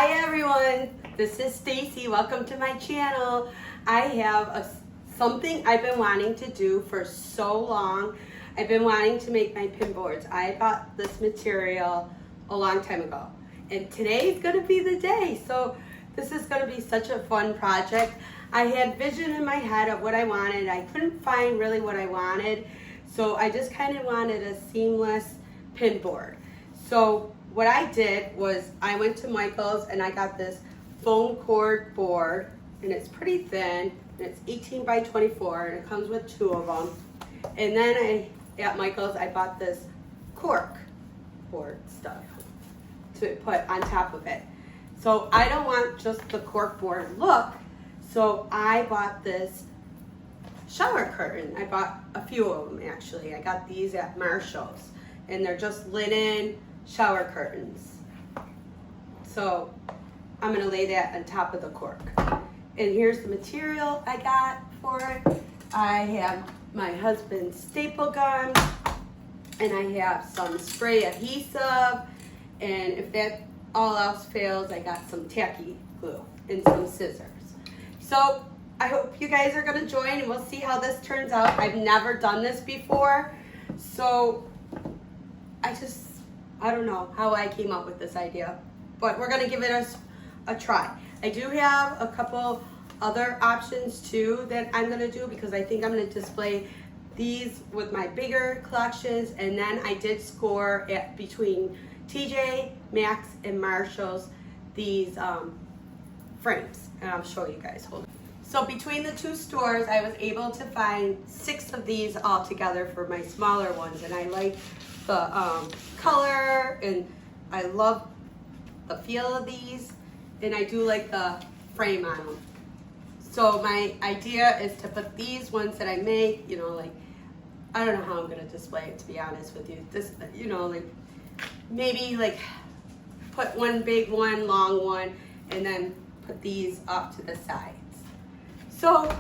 Hi everyone, this is Stacy. Welcome to my channel. I have something I've been wanting to do for so long. I've been wanting to make my pin boards. I bought this material a long time ago and today is going to be the day. So this is going to be such a fun project. I had vision in my head of what I wanted. I couldn't find really what I wanted. So I just kind of wanted a seamless pin board. So what I did was I went to Michael's and I got this foam cord board, and it's pretty thin, and it's 18 by 24, and it comes with 2 of them. And then at Michael's I bought this cork board stuff to put on top of it. So I don't want just the cork board look, so I bought this shower curtain. I bought a few of them actually. I got these at Marshall's, and they're just linen shower curtains. So I'm gonna lay that on top of the cork. And here's the material I got for it. I have my husband's staple gun, and I have some spray adhesive, and if that all else fails, I got some tacky glue and some scissors. So I hope you guys are gonna join and we'll see how this turns out. I've never done this before, so I don't know how I came up with this idea, but we're gonna give it a try. I do have a couple other options too that I'm gonna do, because I think I'm gonna display these with my bigger collections, and then I did score at between TJ Maxx and Marshall's these frames, and I'll show you guys. Hold on. So between the 2 stores, I was able to find 6 of these all together for my smaller ones, and I like the color, and I love the feel of these, and I do like the frame on them. So my idea is to put these ones that I make, you know, like, I don't know how I'm gonna display it, to be honest with you. This, you know, like, maybe like put one big one, long one, and then put these off to the sides. So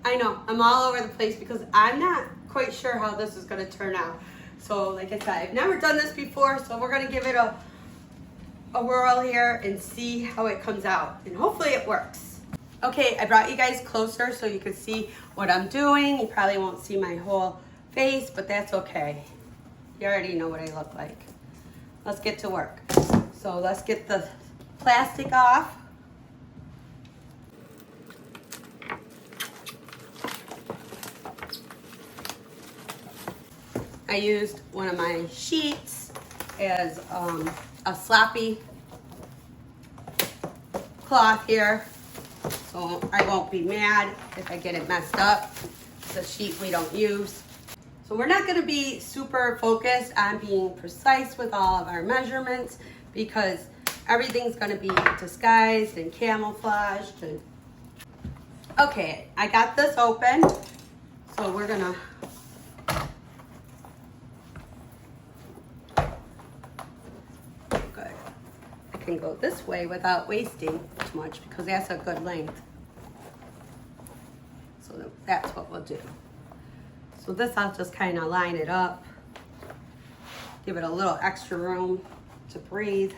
I know I'm all over the place because I'm not quite sure how this is gonna turn out. So like I said, I've never done this before, so we're gonna give it a whirl here and see how it comes out, and hopefully it works. Okay, I brought you guys closer so you can see what I'm doing. You probably won't see my whole face, but that's okay. You already know what I look like. Let's get to work. So let's get the plastic off. I used one of my sheets as a sloppy cloth here, so I won't be mad if I get it messed up. It's a sheet we don't use. So we're not gonna be super focused on being precise with all of our measurements, because everything's gonna be disguised and camouflaged. Okay, I got this open, so we're gonna can go this way without wasting too much, because that's a good length. So that's what we'll do. So this, I'll just kind of line it up, give it a little extra room to breathe.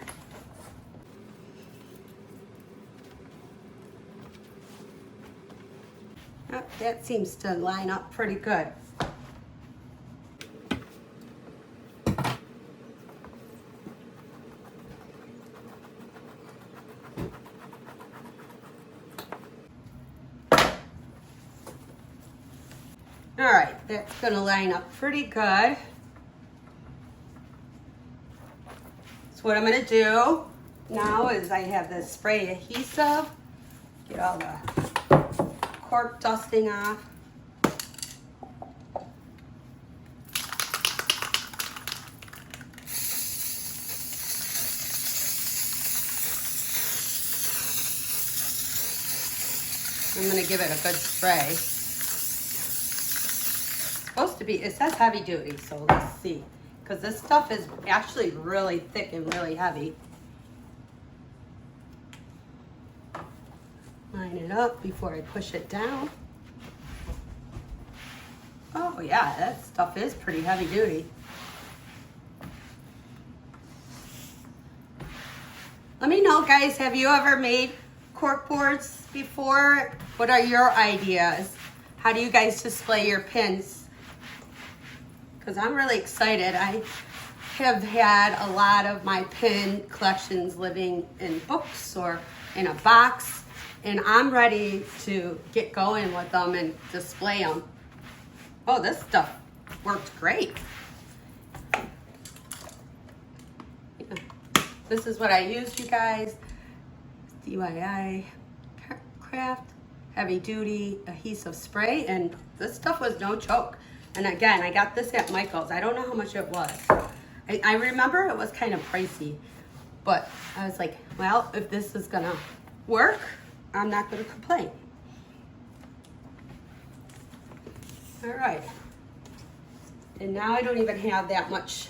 Oh, that seems to line up pretty good. All right, that's gonna line up pretty good. So what I'm gonna do now is I have this spray adhesive, get all the cork dusting off. I'm gonna give it a good spray. Supposed to be, it says heavy duty, so let's see, because this stuff is actually really thick and really heavy. Line it up before I push it down. Oh yeah, that stuff is pretty heavy duty. Let me know, guys, have you ever made cork boards before? What are your ideas? How do you guys display your pins? Because I'm really excited. I have had a lot of my pin collections living in books or in a box, and I'm ready to get going with them and display them. Oh, this stuff worked great. This is what I used, you guys. DIY Craft heavy duty adhesive spray, and this stuff was no joke. And again, I got this at Michael's. I don't know how much it was. I remember it was kind of pricey, but I was like, well, if this is gonna work, I'm not gonna complain. All right. And now I don't even have that much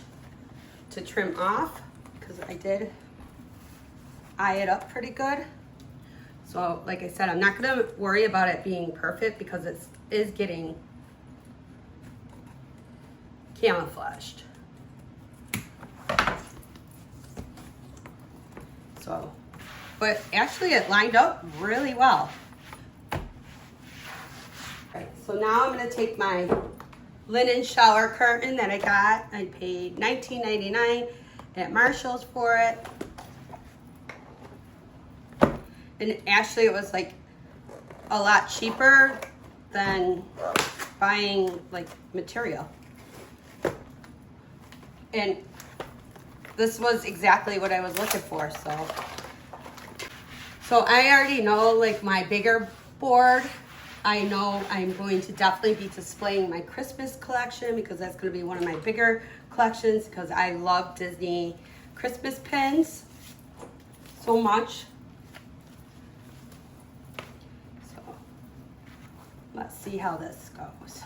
to trim off because I did eye it up pretty good. So like I said, I'm not gonna worry about it being perfect because it is getting camouflaged. So, but actually it lined up really well. Right, so now I'm gonna take my linen shower curtain that I got. I paid $19.99 at Marshall's for it. And actually it was like a lot cheaper than buying like material. And this was exactly what I was looking for, so I already know like my bigger board. I know I'm going to definitely be displaying my Christmas collection because that's going to be one of my bigger collections because I love Disney Christmas pins so much. So let's see how this goes.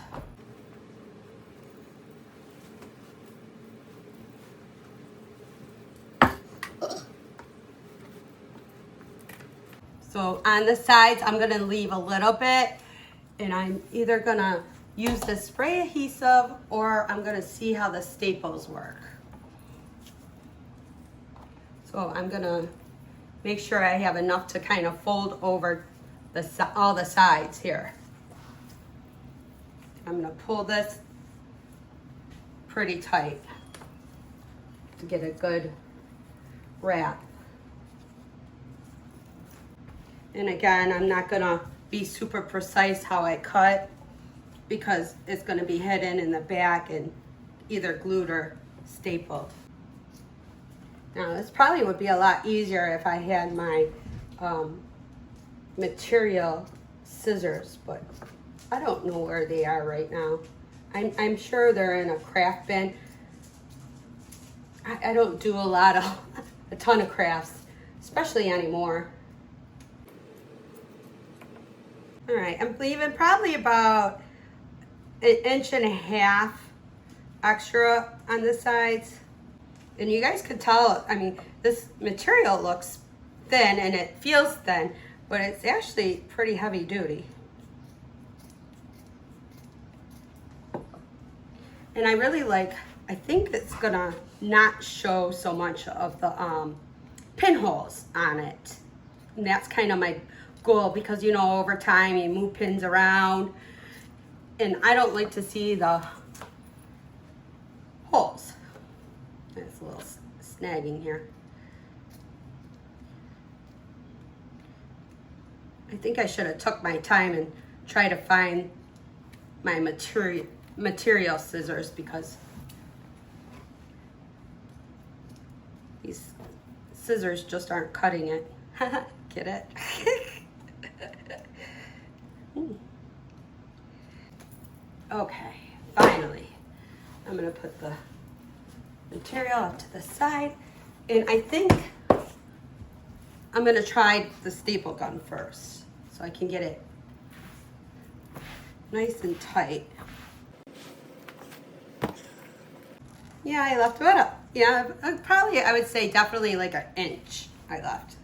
So on the sides, I'm gonna leave a little bit, and I'm either gonna use the spray adhesive or I'm gonna see how the staples work. So I'm gonna make sure I have enough to kind of fold over all the sides here. I'm gonna pull this pretty tight to get a good wrap. And again, I'm not gonna be super precise how I cut because it's gonna be hidden in the back and either glued or stapled. Now this probably would be a lot easier if I had my material scissors, but I don't know where they are right now. I'm sure they're in a craft bin. I don't do a ton of crafts, especially anymore. All right, I'm leaving probably about 1.5 inches extra on the sides. And you guys could tell, I mean, this material looks thin and it feels thin, but it's actually pretty heavy duty. And I really like, I think it's gonna not show so much of the pinholes on it. And that's kind of my goal because, you know, over time you move pins around and I don't like to see the holes. There's a little snagging here. I think I should have took my time and try to find my material scissors because these scissors just aren't cutting it. Get it? Okay, finally, I'm gonna put the material up to the side, and I think I'm gonna try the staple gun first so I can get it nice and tight. Yeah, I left about up. Yeah, probably I would say definitely like 1 inch I left.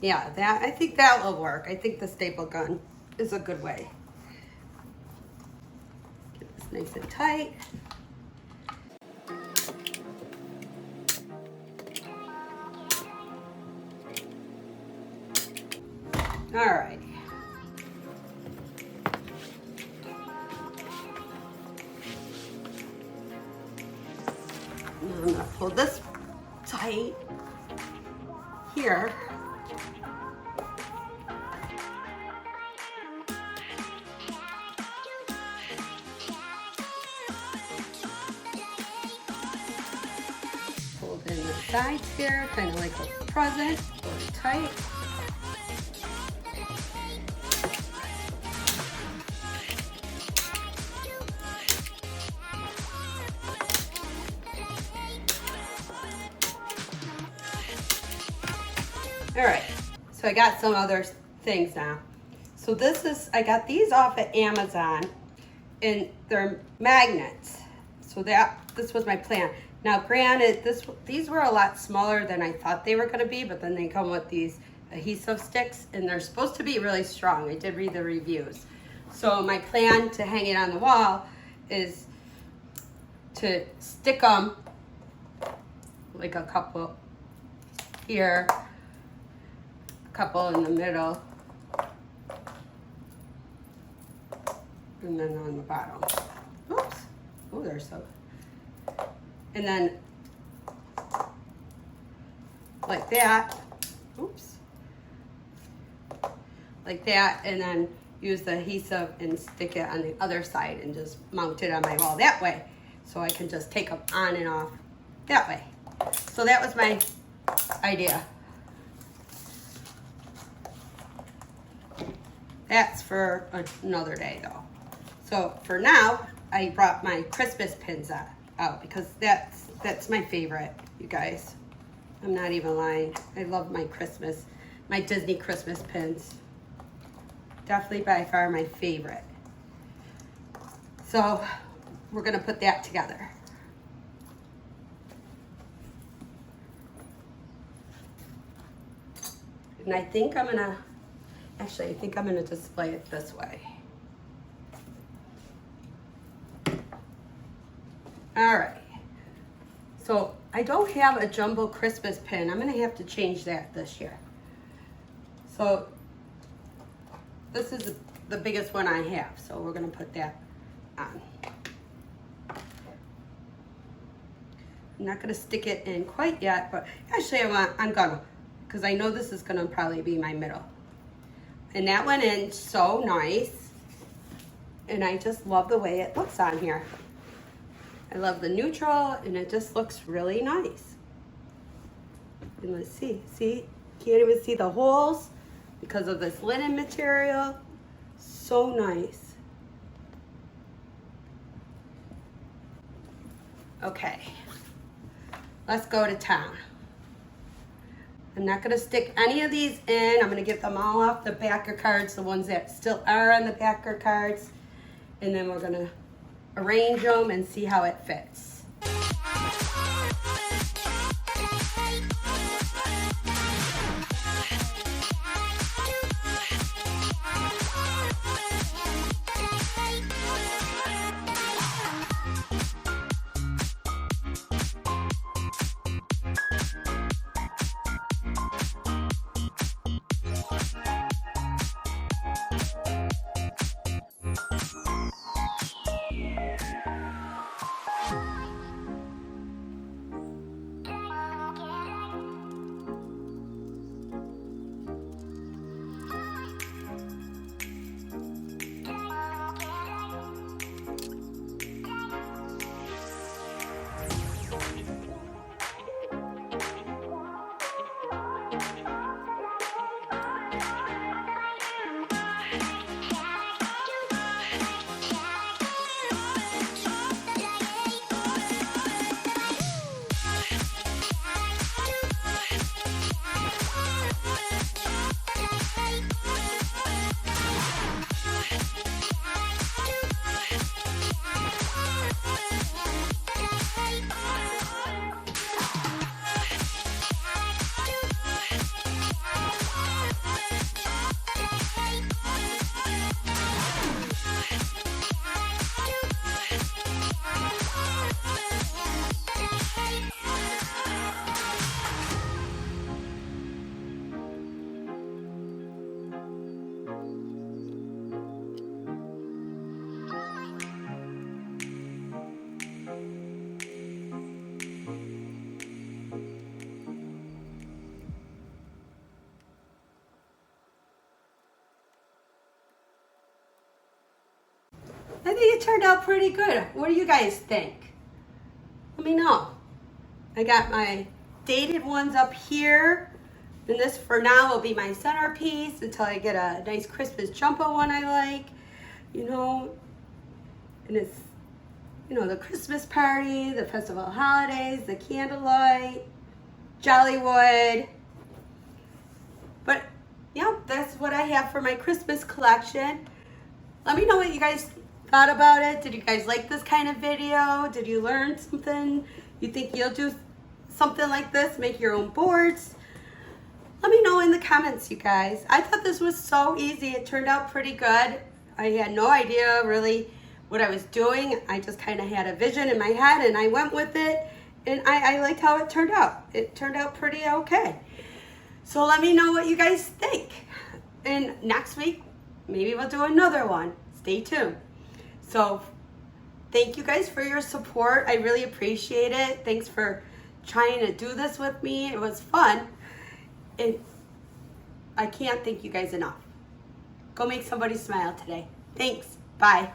Yeah, I think that will work. I think the staple gun is a good way. Get this nice and tight. All right. Now I'm gonna pull this tight here. Hold in the sides here, kind of like a present, pull it tight. All right, so I got some other things now. So I got these off at Amazon, and they're magnets. So this was my plan. Now granted, these were a lot smaller than I thought they were gonna be, but then they come with these adhesive sticks, and they're supposed to be really strong. I did read the reviews. So my plan to hang it on the wall is to stick them like a couple here, couple in the middle, and then on the bottom. Oops. Oh, there's some. And then like that. Oops. Like that, and then use the adhesive and stick it on the other side and just mount it on my wall that way. So I can just take them on and off that way. So that was my idea. That's for another day though. So for now, I brought my Christmas pins out because that's my favorite, you guys. I'm not even lying. I love my Disney Christmas pins. Definitely by far my favorite. So we're gonna put that together. And I think I'm gonna display it this way. All right. So I don't have a jumbo Christmas pin. I'm gonna have to change that this year. So this is the biggest one I have. So we're gonna put that on. I'm not gonna stick it in quite yet, but actually I'm gonna, because I know this is gonna probably be my middle. And that went in so nice. And I just love the way it looks on here. I love the neutral, and it just looks really nice. And let's see, can't even see the holes because of this linen material. So nice. Okay, let's go to town. I'm not gonna stick any of these in. I'm gonna get them all off the backer cards, the ones that still are on the backer cards. And then we're gonna arrange them and see how it fits. I think it turned out pretty good. What do you guys think? Let me know. I got my dated ones up here. And this for now will be my centerpiece until I get a nice Christmas jumbo one I like. You know, and it's, you know, the Christmas party, the festival holidays, the candlelight, Jollywood. But yeah, that's what I have for my Christmas collection. Let me know what you guys thought about it. Did you guys like this kind of video? Did you learn something? You think you'll do something like this, make your own boards? Let me know in the comments, you guys. I thought this was so easy. It turned out pretty good. I had no idea really what I was doing. I just kind of had a vision in my head and I went with it. And I liked how it turned out. It turned out pretty okay. So let me know what you guys think. And next week, maybe we'll do another one. Stay tuned. So thank you guys for your support. I really appreciate it. Thanks for trying to do this with me. It was fun. And I can't thank you guys enough. Go make somebody smile today. Thanks. Bye.